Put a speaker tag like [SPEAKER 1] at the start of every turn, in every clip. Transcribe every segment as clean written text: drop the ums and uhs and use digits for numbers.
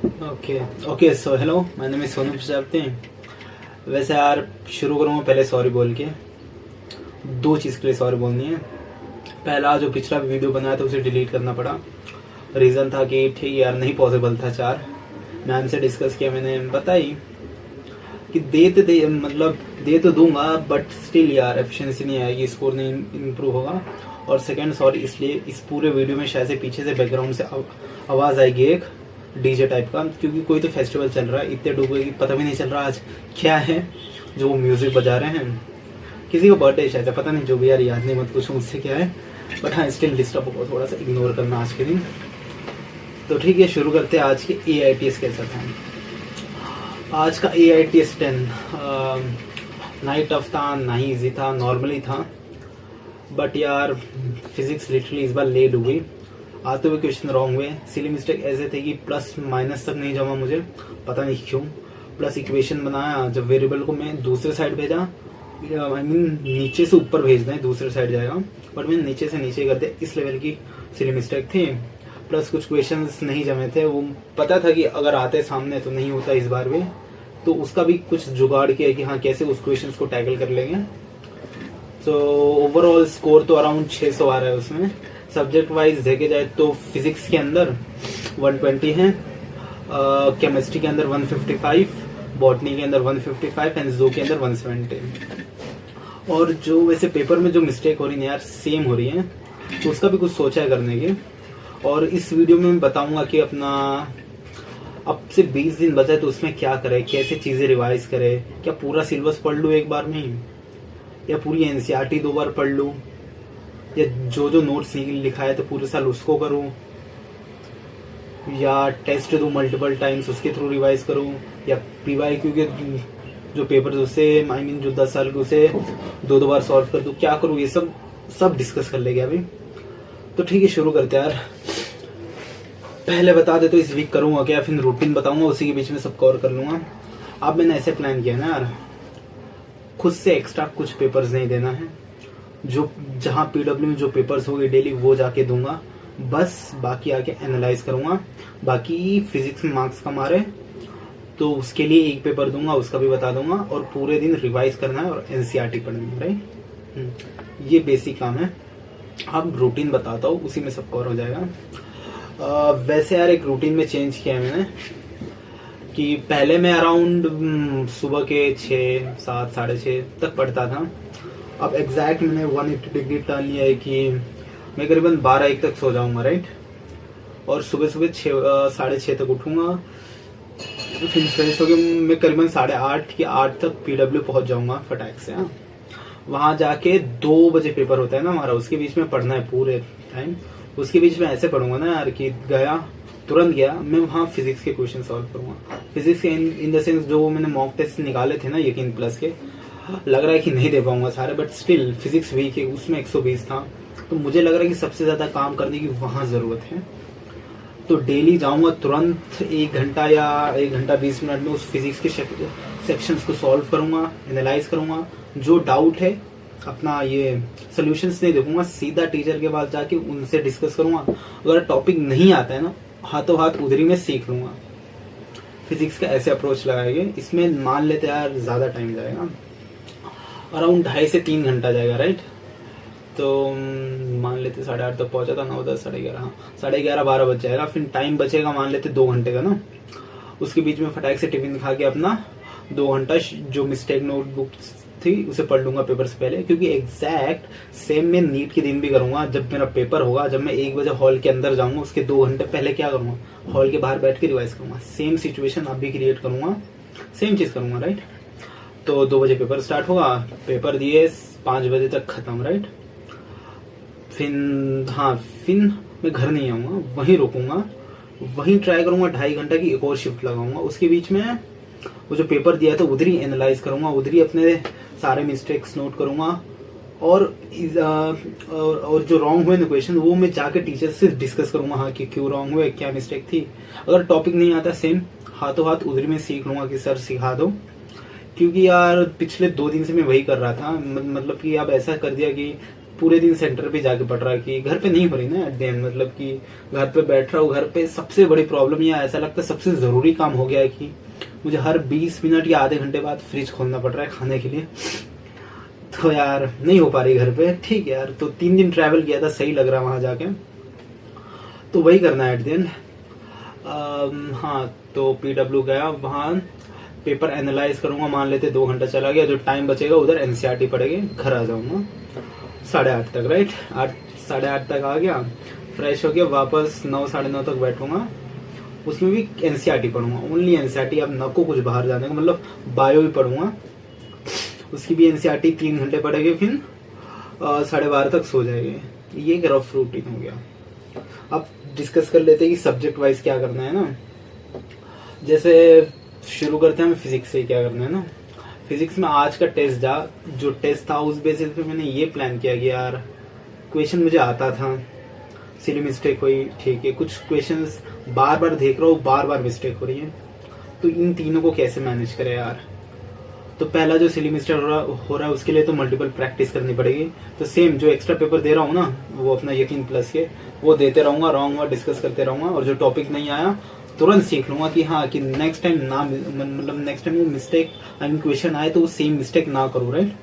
[SPEAKER 1] Okay so hello, my name is Sonu Prajapati. वैसे यार शुरू करूँगा पहले सॉरी बोल के। दो चीज़ के लिए सॉरी बोलनी है। पहला, जो पिछला वीडियो बनाया था उसे डिलीट करना पड़ा। रीज़न था कि ठीक यार नहीं पॉसिबल था। चार मैम से डिस्कस किया मैंने, बताई कि दे तो दूंगा बट स्टिल यार एफिशिएंसी नहीं आएगी, स्कोर नहीं इम्प्रूव होगा। और सेकंड सॉरी इसलिए, इस पूरे वीडियो में शायद से पीछे से बैकग्राउंड से आवाज़ आएगी एक डीजे टाइप का, क्योंकि कोई तो फेस्टिवल चल रहा है। इतने डूबे की पता भी नहीं चल रहा आज क्या है जो वो म्यूजिक बजा रहे हैं। किसी का बर्थडे शायद, पता नहीं, जो भी यार याद नहीं, मत पूछो मुझसे क्या है। बट हाँ स्टिल डिस्टर्ब होगा, थोड़ा सा इग्नोर करना आज के दिन। तो ठीक है, शुरू करते हैं। आज की AITS कैसा था। आज का AITS 10 ना ही टफ था ना ही ईजी था, नॉर्मली था। बट यार फिजिक्स लिटरली इस बार लेट हो गई। आते हुए क्वेश्चन रॉन्ग हुए। सिली मिस्टेक ऐसे थे कि प्लस माइनस तक नहीं जमा, मुझे पता नहीं क्यों। प्लस इक्वेशन बनाया, जब वेरिएबल को मैं दूसरे साइड भेजा, आई मीन नीचे से ऊपर भेजना है, दूसरे साइड जाएगा, बट मैंने नीचे से नीचे कर दिया। इस लेवल की सिली मिस्टेक थी। प्लस कुछ क्वेश्चंस नहीं जमे थे। वो पता था कि अगर आते सामने तो नहीं होता इस बार भी, तो उसका भी कुछ जुगाड़ किया कि हाँ कैसे उस क्वेश्चन को टैकल कर लेंगे। तो ओवरऑल स्कोर तो अराउंड 600 आ रहा है उसमें। सब्जेक्ट वाइज देखे जाए तो फिजिक्स के अंदर 120 है, केमिस्ट्री के अंदर 155, बॉटनी के अंदर 155 एंड जू के अंदर 170। और जो वैसे पेपर में जो मिस्टेक हो रही है यार सेम हो रही है, तो उसका भी कुछ सोचा है करने की। और इस वीडियो में मैं बताऊंगा कि अपना अब से 20 दिन बचा है तो उसमें क्या करे, कैसे चीजें रिवाइज करे। क्या पूरा सिलेबस पढ़ लूँ एक बार में ही, या पूरी NCERT 2 बार पढ़ लूँ, या जो जो नोट्स लिखा है तो पूरे साल उसको करूँ, या टेस्ट दूँ मल्टीपल टाइम्स उसके थ्रू रिवाइज करूँ, या PYQ के जो पेपर उसे आई मीन जो 10 साल के उसे 2 बार सॉल्व कर दूँ। क्या करूँ, ये सब डिस्कस कर लेंगे अभी। तो ठीक है, शुरू करते हैं यार। पहले बता दे तो इस वीक करूँगा क्या, फिर रूटीन बताऊंगा, उसी के बीच में सब कवर कर लूँगा। अब मैंने ऐसे प्लान किया ना यार, खुद से एक्स्ट्रा कुछ पेपर्स नहीं देना है। जो जहाँ PW में जो पेपर्स होंगे डेली वो जाके दूंगा, बस बाकी आके एनालाइज करूंगा। बाकी फिजिक्स में मार्क्स कम आ रहे तो उसके लिए एक पेपर दूंगा, उसका भी बता दूंगा। और पूरे दिन रिवाइज करना है और NCERT पढ़नी है, राइट। ये बेसिक काम है। अब रूटीन बताता हूँ, उसी में सब कवर हो जाएगा। वैसे यार एक रूटीन में चेंज किया है मैंने, कि पहले मैं अराउंड सुबह के 6, 7, 6:30 तक पढ़ता था। अब एग्जैक्ट मैंने 180 डिग्री टर्न लिया है कि मैं करीबन 12-1 तक सो जाऊंगा, राइट। और सुबह सुबह 6:30 तक उठूंगा, फिर फ्रेश होकर मैं करीबन 8:30 कि 8 तक PW पहुंच जाऊंगा फटाक से। हाँ, वहां जाके 2 बजे पेपर होता है ना हमारा, उसके बीच में पढ़ना है पूरे टाइम। उसके बीच में ऐसे पढ़ूंगा ना यार कि गया तुरंत गया, मैं वहाँ फिजिक्स के क्वेश्चन सॉल्व करूंगा। फिजिक्स के इन द सेंस जो मैंने मॉक टेस्ट निकाले थे ना यकीन प्लस के, लग रहा है कि नहीं दे पाऊंगा सारे, बट स्टिल फिजिक्स वीक है, उसमें 120 था। तो मुझे लग रहा है कि सबसे ज्यादा काम करने की वहां जरूरत है। तो डेली जाऊंगा तुरंत 1 घंटा या 1 घंटा 20 मिनट में उस फिजिक्स के सेक्शंस को सॉल्व करूंगा, एनालाइज करूंगा। जो डाउट है अपना ये सोल्यूशंस नहीं देखूंगा, सीधा टीचर के पास जाके उनसे डिस्कस करूंगा। अगर टॉपिक नहीं आता है ना, हाथों हाथ उधरी में सीख लूंगा। फिजिक्स का ऐसे अप्रोच लगाएंगे। इसमें मान लेते यार ज्यादा टाइम जाएगा, अराउंड 2.5 से 3 घंटा जाएगा, राइट। तो मान लेते 8:30 तक पहुंचा था, 9, 10, 11:30, हाँ 11:30, 12 बज जाएगा। फिर टाइम बचेगा मान लेते 2 घंटे का ना। उसके बीच में फटाक से टिफिन खा के अपना 2 घंटा जो मिस्टेक नोटबुक थी उसे पढ़ लूंगा पेपर से पहले। क्योंकि एग्जैक्ट सेम मैं नीट के दिन भी करूंगा। जब मेरा पेपर होगा, जब मैं 1 बजे हॉल के अंदर जाऊंगा, उसके 2 घंटे पहले क्या करूंगा, हॉल के बाहर बैठ के रिवाइज करूंगा। सेम सिचुएशन अब भी क्रिएट करूंगा, सेम चीज करूंगा, राइट। तो 2 बजे पेपर स्टार्ट होगा, पेपर दिए 5 बजे तक खत्म, राइट। फिर मैं घर नहीं आऊंगा, वहीं रुकूंगा, वहीं ट्राई करूंगा 2.5 घंटा की एक और शिफ्ट लगाऊंगा। उसके बीच में वो जो पेपर दिया था उधर ही एनालाइज करूंगा, उधर ही अपने सारे मिस्टेक्स नोट करूंगा। और जो रॉन्ग हुए ना क्वेश्चन, वो मैं जाके टीचर से डिस्कस करूंगा, हाँ कि क्यों रॉन्ग हुए, क्या मिस्टेक थी। अगर टॉपिक नहीं आता सेम हाथों हाथ उधर में सीख लूंगा कि सर सिखा दो। क्योंकि यार पिछले 2 दिन से मैं वही कर रहा था, मतलब कि अब ऐसा कर दिया कि पूरे दिन सेंटर पे जाके पढ़ रहा कि घर पे नहीं हो रही ना एट द एंड, मतलब कि घर पे बैठ रहा हूँ। घर पे सबसे बड़ी प्रॉब्लम या ऐसा लगता है सबसे जरूरी काम हो गया है कि मुझे हर 20 मिनट या आधे घंटे बाद फ्रिज खोलना पड़ रहा है खाने के लिए। तो यार नहीं हो पा रही घर पे। ठीक है यार, तो 3 दिन ट्रैवल किया था, सही लग रहा वहां जाके, तो वही करना है एट द एंड। हाँ, तो PW गया, वहाँ पेपर एनालाइज करूंगा। मान लेते 2 घंटा चला गया, जो टाइम बचेगा उधर NCERT पढ़ेंगे, घर आ जाऊंगा 8:30 तक, राइट। 8 साढ़े 8 तक आ गया, फ्रेश हो गया, वापस 9 साढ़े 9 तक बैठूंगा। उसमें भी NCERT पढ़ूंगा, ओनली NCERT। अब न को कुछ बाहर जाने का, मतलब बायो भी पढ़ूंगा, उसकी भी NCERT 3 घंटे पढ़ेंगे, फिर 12:30 तक सो जाएंगे। ये एक रफ रूटीन हो गया। अब डिस्कस कर लेते हैं कि सब्जेक्ट वाइज क्या करना है ना। जैसे शुरू करते हैं हम फिजिक्स से, क्या करना है ना। फिजिक्स में आज का जो टेस्ट था, उस बेसिस पे मैंने ये प्लान किया कि यार क्वेश्चन मुझे आता था, सिली मिस्टेक हुई, ठीक है, कुछ क्वेश्चंस बार बार देख रहा हूँ, बार बार मिस्टेक हो रही है, तो इन तीनों को कैसे मैनेज करें यार। तो पहला जो सिली मिस्टेक हो रहा है उसके लिए तो मल्टीपल प्रैक्टिस करनी पड़ेगी। तो सेम जो एक्स्ट्रा पेपर दे रहा हूँ ना, वो अपना यकीन प्लस के वो देते रहूंगा, रॉन्ग डिस्कस करते रहूंगा, और जो टॉपिक नहीं आया तुरंत सीख लूंगा कि हाँ, कि नेक्स्ट टाइम ना, मतलब नेक्स्ट टाइम वो मिस्टेक क्वेश्चन आए तो वो सेम मिस्टेक ना करूँ, राइट।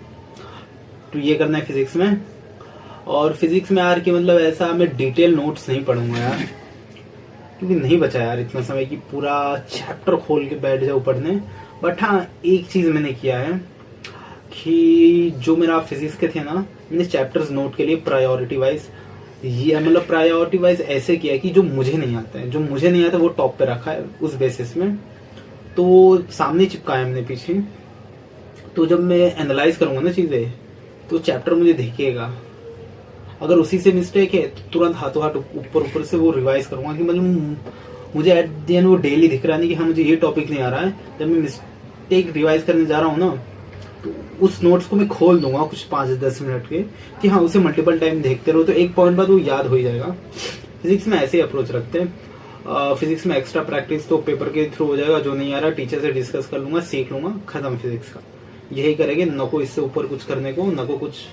[SPEAKER 1] तो ये करना है फिजिक्स में। और फिजिक्स में यार कि मतलब ऐसा मैं डिटेल नोट्स नहीं पढ़ूंगा यार, क्योंकि नहीं बचा यार इतना समय कि पूरा चैप्टर खोल के बैठ जाऊँ पढ़ने। बट हाँ, एक चीज मैंने किया है कि जो मेरा फिजिक्स के थे ना, मैंने चैप्टर्स नोट के लिए प्रायोरिटी वाइज, ये मतलब प्रायोरिटी वाइज ऐसे किया कि जो मुझे नहीं आता है, जो मुझे नहीं आता वो टॉप पे रखा है उस बेसिस में। तो सामने चिपकाया हमने पीछे, तो जब मैं एनालाइज करूंगा ना चीजें, तो चैप्टर मुझे दिखेगा। अगर उसी से मिस्टेक है तो तुरंत हाथों हाथ ऊपर से वो रिवाइज करूंगा कि मतलब मुझे एट द एंड वो डेली दिख रहा नहीं कि हाँ मुझे ये टॉपिक नहीं आ रहा है। जब मैं मिस्टेक रिवाइज करने जा रहा हूँ ना, तो उस नोट्स को मैं खोल दूंगा कुछ 5-10 मिनट के, कि हाँ उसे मल्टीपल टाइम देखते रहो, तो एक पॉइंट बाद वो याद हो ही जाएगा। फिजिक्स में ऐसे ही अप्रोच रखते हैं। फिजिक्स में एक्स्ट्रा प्रैक्टिस तो पेपर के थ्रू हो जाएगा, जो नहीं आ रहा टीचर से डिस्कस कर लूंगा, सीख लूंगा, खत्म फिजिक्स का। यही करेंगे, न को इससे ऊपर कुछ करने को, न को कुछ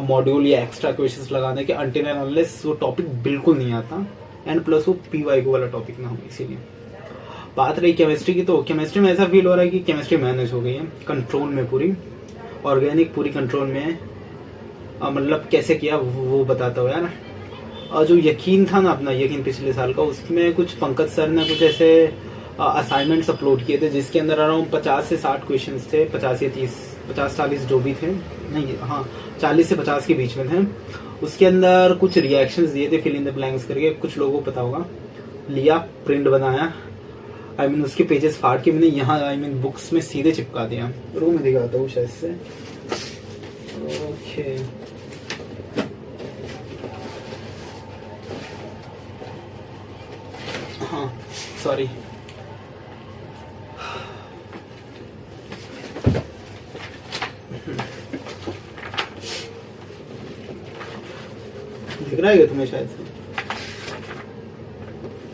[SPEAKER 1] मॉड्यूल या एक्स्ट्रा क्वेश्चंस लगाने के, अनटिल एंड अनलेस वो टॉपिक बिल्कुल नहीं आता, एंड प्लस वो PYQ वाला टॉपिक ना हो। इसीलिए बात रही केमिस्ट्री की, तो केमिस्ट्री में ऐसा फील हो रहा है कि केमिस्ट्री मैनेज हो गई है, कंट्रोल में पूरी, ऑर्गेनिक पूरी कंट्रोल में है। मतलब कैसे किया वो बताता हूँ यार। और जो यकीन था ना अपना, यकीन पिछले साल का, उसमें कुछ पंकज सर ने कुछ ऐसे असाइनमेंट्स अपलोड किए थे जिसके अंदर अराउंड 50 से 60 क्वेश्चन थे, 50 या 30, 50-40 जो भी थे, नहीं हाँ 40 से 50 के बीच में थे। उसके अंदर कुछ रिएक्शंस दिए थे, फिल इन द ब्लैंक्स करके, कुछ लोगों को पता होगा। लिया, प्रिंट बनाया, उसके पेजेस फाड़ के मैंने यहाँ बुक्स में सीधे चिपका दिया। रूम में दिखाता हूँ शायद से। ओके, हाँ सॉरी, दिख रहा है तुम्हें शायद से?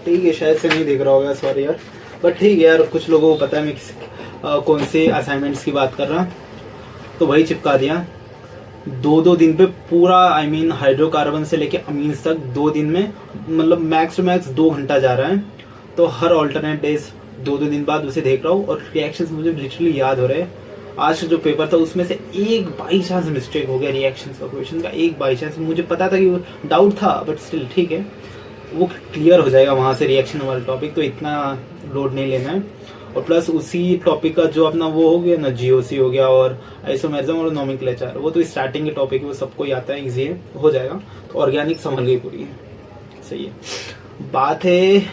[SPEAKER 1] ठीक है, शायद से नहीं दिख रहा होगा, सॉरी यार। बट ठीक है यार, कुछ लोगों को पता है मैं कौन से असाइनमेंट्स की बात कर रहा, तो वही चिपका दिया। 2-2 दिन पे पूरा हाइड्रोकार्बन से लेके अमीन्स तक 2 दिन में, मतलब मैक्स टू मैक्स 2 घंटा जा रहा है। तो हर ऑल्टरनेट डेज 2-2 दिन बाद उसे देख रहा हूँ, और रिएक्शंस मुझे लिटरली याद हो रहे हैं। आज जो पेपर था उसमें से एक बाई चांस मिस्टेक हो गया रिएक्शंस का क्वेश्चन का, एक बाई चांस। मुझे पता था कि डाउट था, बट स्टिल ठीक है, वो क्लियर हो जाएगा वहां से रिएक्शन वाला टॉपिक, तो इतना लोड नहीं लेना है। और प्लस उसी टॉपिक का जो अपना वो हो गया ना, GOC हो गया और आइसोमेरिज्म और नोमेनक्लेचर, वो तो स्टार्टिंग के टॉपिक है, वो सबको ही आता है, इजी है, हो जाएगा। तो ऑर्गेनिक संभल गई पूरी, सही है। बात है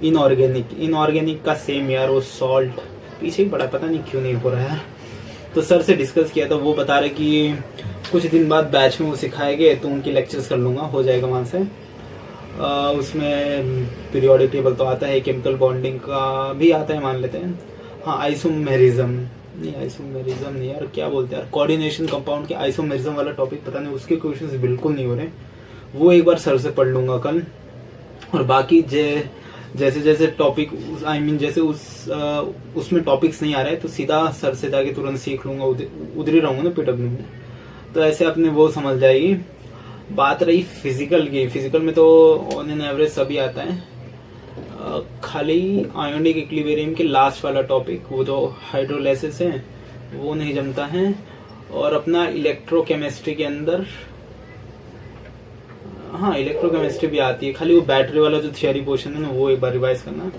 [SPEAKER 1] इनऑर्गेनिक का सेम यार, वो सॉल्ट पीछे ही पड़ा, पता नहीं क्यों नहीं हो रहा है। तो सर से डिस्कस किया था, वो बता रहे कि कुछ दिन बाद बैच में वो सिखाएंगे, तो उनकी लेक्चर्स कर लूंगा, हो जाएगा वहां से। उसमें पीरियोडिक टेबल तो आता है, केमिकल बॉन्डिंग का भी आता है मान लेते हैं। हाँ, आइसोमेरिज्म नहीं यार, क्या बोलते हैं यार, कोऑर्डिनेशन कंपाउंड के आइसोमेरिज्म वाला टॉपिक पता नहीं, उसके क्वेश्चंस बिल्कुल नहीं हो रहे, वो एक बार सर से पढ़ लूंगा कल। और बाकी जैसे जैसे टॉपिक जैसे उसमें टॉपिक्स नहीं आ रहे, तो सीधा सर से जाके तुरंत सीख लूंगा, उधर ही रहूंगा ना PW में, तो ऐसे अपने वो समझ जाएगी। बात रही फिजिकल की, फिजिकल में तो ऑन एन एवरेज सभी आता है, खाली आयोनिक इक्विलिब्रियम के लास्ट वाला टॉपिक, वो जो हाइड्रोलाइसिस है वो नहीं जमता है। और अपना इलेक्ट्रोकेमिस्ट्री के अंदर, हाँ इलेक्ट्रोकेमिस्ट्री भी आती है, खाली वो बैटरी वाला जो थियरी पोर्शन है ना वो एक बार रिवाइज करना।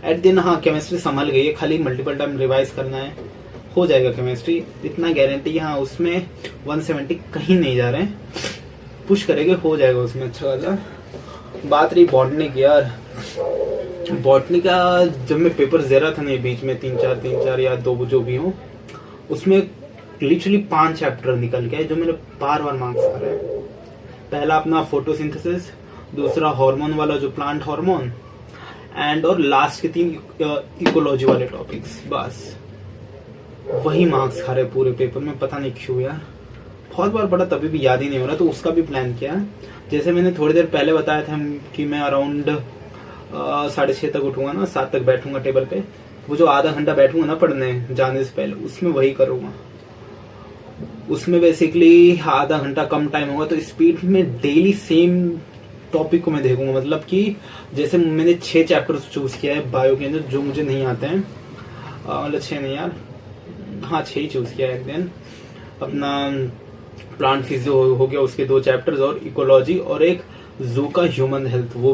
[SPEAKER 1] एट दिन हाँ केमिस्ट्री संभल गई है, खाली मल्टीपल टाइम रिवाइज करना है, हो जाएगा केमिस्ट्री, इतना गारंटी। हाँ उसमें 170 कहीं नहीं जा रहे हैं, पुश करेंगे हो जाएगा उसमें अच्छा खासा। बात रही बॉटनी की, यार बॉटनी का जब मैं पेपर दे रहा था ना बीच में तीन चार या दो जो भी हो, उसमें लिटरली 5 चैप्टर निकल गए जो मेरे बार मार्क्स आ रहे हैं। पहला अपना फोटोसिंथेसिस, दूसरा हार्मोन वाला जो प्लांट हार्मोन, एंड और लास्ट के 3 इकोलॉजी वाले टॉपिक्स, बस वही मार्क्स खा रहे पूरे पेपर में, पता नहीं क्यों यार। बहुत बार पढ़ा तभी भी याद ही नहीं हो रहा, तो उसका भी प्लान किया। जैसे मैंने थोड़ी देर पहले बताया था कि मैं अराउंड 6:30 तक उठूंगा ना, 7 तक बैठूंगा टेबल पे, वो जो आधा घंटा बैठूंगा ना पढ़ने जाने से पहले, उसमें वही करूंगा। उसमें बेसिकली आधा घंटा कम टाइम होगा, तो स्पीड में डेली सेम टॉपिक को मैं देखूंगा। मतलब कि जैसे मैंने 6 चैप्टर्स चूज किया है बायो के अंदर जो मुझे नहीं आते हैं, मतलब 6 नहीं यार, हाँ 6 ही चूज किया है। एक दिन अपना प्लांट फिजियो हो गया, उसके 2 चैप्टर्स, और इकोलॉजी, और एक जू का ह्यूमन हेल्थ, वो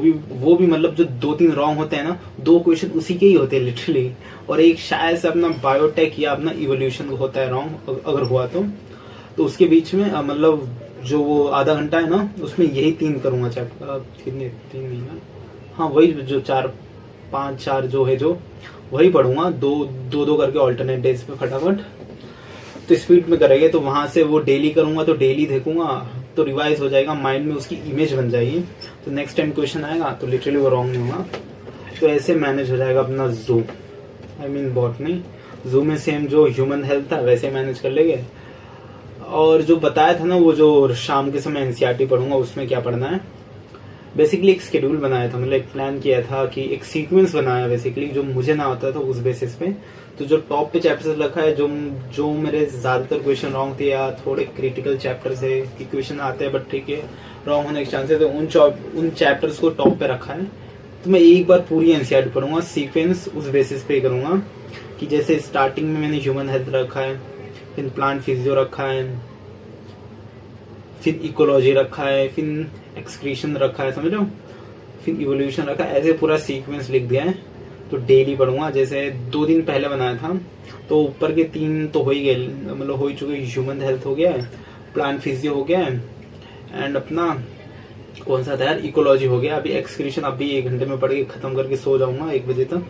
[SPEAKER 1] भी मतलब जो 2-3 रॉन्ग होते हैं ना, 2 क्वेश्चन उसी के ही होते हैं लिटरली, और एक शायद से अपना बायोटेक या अपना इवोल्यूशन होता है रॉन्ग, अगर हुआ तो उसके बीच में मतलब जो वो आधा घंटा है ना, उसमें यही 3 करूंगा चैप्टर, कितने 3 नहीं है, हाँ वही जो 4-5 जो है जो वही पढ़ूंगा, दो करके ऑल्टरनेट डेज पे फटाफट। तो स्पीड में करेंगे, तो वहां से वो डेली करूंगा, तो डेली देखूंगा, तो रिवाइज हो जाएगा, माइंड में उसकी इमेज बन जाएगी, तो नेक्स्ट टाइम क्वेश्चन आएगा तो लिटरली वो रॉन्ग नहीं होगा। तो ऐसे मैनेज हो जाएगा अपना जू, आई मीन बॉटनी। जू में सेम जो ह्यूमन हेल्थ था वैसे मैनेज कर लेंगे। और जो बताया था ना वो जो शाम के समय एनसीईआरटी पढ़ूंगा, उसमें क्या पढ़ना है, बेसिकली एक शेड्यूल बनाया था, मतलब एक प्लान किया था कि एक सीक्वेंस बनाया बेसिकली, जो मुझे ना आता था उस बेसिस पे। तो जो टॉप पे चैप्टर्स रखा है, जो मेरे ज्यादातर क्वेश्चन रॉन्ग थे या थोड़े क्रिटिकल चैप्टर्स है कि क्वेश्चन आते हैं बट ठीक है रॉन्ग होने के चांसेस है, तो उन चैप्टर्स को टॉप पे रखा है। तो मैं एक बार पूरी एनसीईआरटी पढ़ूंगा, सीक्वेंस उस बेसिस पे करूंगा कि जैसे स्टार्टिंग में मैंने ह्यूमन हेल्थ रखा है, फिर प्लांट फिजियो रखा है, फिर इकोलॉजी रखा है, फिर एक्सक्रीशन रखा है, समझ रहे हो, फिर इवोल्यूशन रखा है, ऐसे पूरा सीक्वेंस लिख दिया है। तो डेली पढ़ूंगा, जैसे 2 दिन पहले बनाया था, तो ऊपर के 3 तो हो ही गए, मतलब हो ही चुके, ह्यूमन हेल्थ हो गया है, प्लांट फिजियो हो गया है, एंड अपना कौन सा था यार, इकोलॉजी हो गया। अभी एक्सक्रीशन अभी 1 घंटे में पढ़ के खत्म करके सो जाऊंगा 1 बजे तक।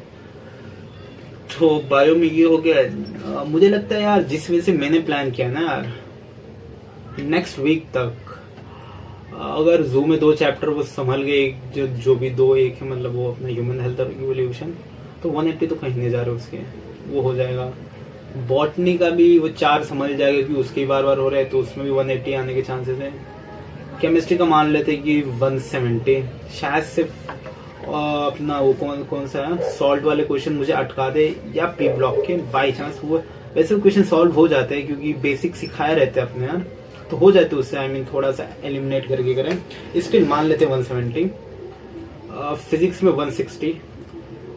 [SPEAKER 1] तो बायो में ये हो गया। मुझे लगता है यार जिस वजह से मैंने प्लान किया ना यार, नेक्स्ट वीक तक अगर जू में 2 चैप्टर वो संभल गए, जो भी 2 एक है, मतलब वो अपना ह्यूमन हेल्थ और इवोल्यूशन, तो 180 तो कहीं नहीं जा रहे उसके, वो हो जाएगा। बॉटनी का भी वो 4 समझ जाएगा क्योंकि उसके बार हो रहे हैं, तो उसमें भी 180 आने के चांसेस है। केमिस्ट्री का मान लेते कि 170, शायद सिर्फ अपना वो कौन सा है सॉल्ट वाले क्वेश्चन मुझे अटका दे, या पी ब्लॉक के बाई चांस। वो वैसे क्वेश्चन सॉल्व हो जाते हैं क्योंकि बेसिक सिखाए रहते हैं अपने यार, तो हो जाते उससे, आई मीन थोड़ा सा एलिमिनेट करके करें। स्टिल मान लेते 170। फिजिक्स में 160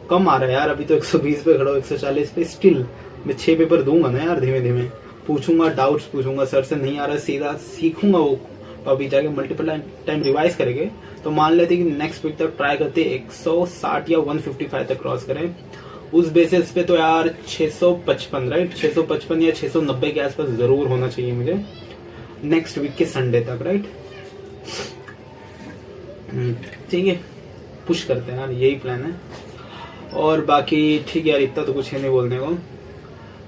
[SPEAKER 1] कम आ रहा है यार, अभी तो 120 पे खड़ा हो, 140 पे। स्टिल मैं 6 पेपर दूंगा ना यार, धीमे धीमे पूछूंगा, डाउट्स पूछूंगा, सर से नहीं आ रहा सीधा सीखूंगा वो, अभी जाके मल्टीपल टाइम रिवाइज करेंगे। तो मान लेते कि नेक्स्ट वीक तक ट्राई करते 160 या 155 तक क्रॉस करें। उस बेसिस पे तो यार 655 राइट, 655 या 690 के आसपास जरूर होना चाहिए मुझे नेक्स्ट वीक के संडे तक, राइट। ठीक है, पुश करते हैं यार, यही प्लान है। और बाकी ठीक है यार, इतना तो कुछ है नहीं बोलने को।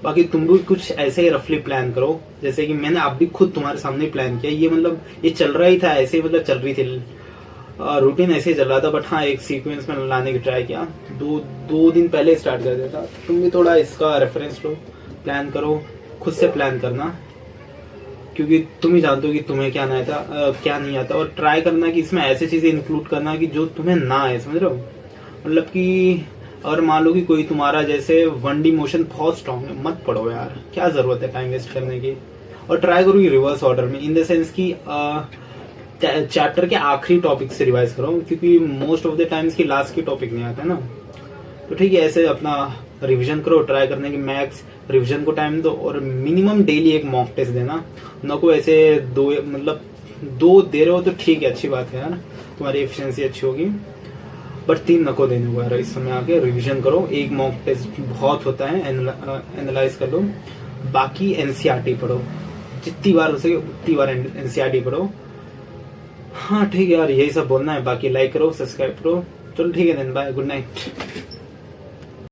[SPEAKER 1] बाकी तुम भी कुछ ऐसे ही रफली प्लान करो, जैसे कि मैंने अब भी खुद तुम्हारे सामने प्लान किया। ये मतलब ये चल रहा ही था ऐसे ही, मतलब चल रही थी रूटीन ऐसे ही चल रहा था, बट हाँ एक सीक्वेंस में लाने की ट्राई किया। 2 दिन पहले स्टार्ट कर दिया था। तुम भी थोड़ा इसका रेफरेंस लो, प्लान करो, खुद से प्लान करना, क्योंकि तुम ही जानते हो कि तुम्हें क्या नहीं आता, क्या नहीं आता। और ट्राई करना कि इसमें ऐसी चीजें इंक्लूड करना कि जो तुम्हें ना आए, समझ रहे हो। मतलब कि और मान लो कि कोई तुम्हारा जैसे 1D मोशन बहुत स्ट्रांग है, मत पढ़ो यार, क्या जरूरत है टाइम वेस्ट करने की। और ट्राई करो ये रिवर्स ऑर्डर में, इन द सेंस की चैप्टर के आखिरी टॉपिक से रिवाइज करो, क्योंकि मोस्ट ऑफ द टाइम्स की लास्ट के टॉपिक नहीं आते ना। तो ठीक है, ऐसे अपना रिवीजन करो, ट्राई करने की मैक्स रिवीजन को टाइम दो, और मिनिमम डेली एक मॉक टेस्ट देना। न को ऐसे दो दे रहे हो तो ठीक है, अच्छी बात है यार, तुम्हारी एफिशिएंसी अच्छी होगी, बट 3 नको देने को यार। इस समय आके रिवीजन करो, एक मॉक टेस्ट बहुत होता है, एनालाइज कर लो। बाकी एनसीईआरटी पढ़ो, जितनी बार हो सके उतनी बार एनसीईआरटी पढ़ो। हाँ ठीक है यार, यही सब बोलना है। बाकी लाइक करो, सब्सक्राइब करो। चलो ठीक है देन, बाय, गुड नाइट।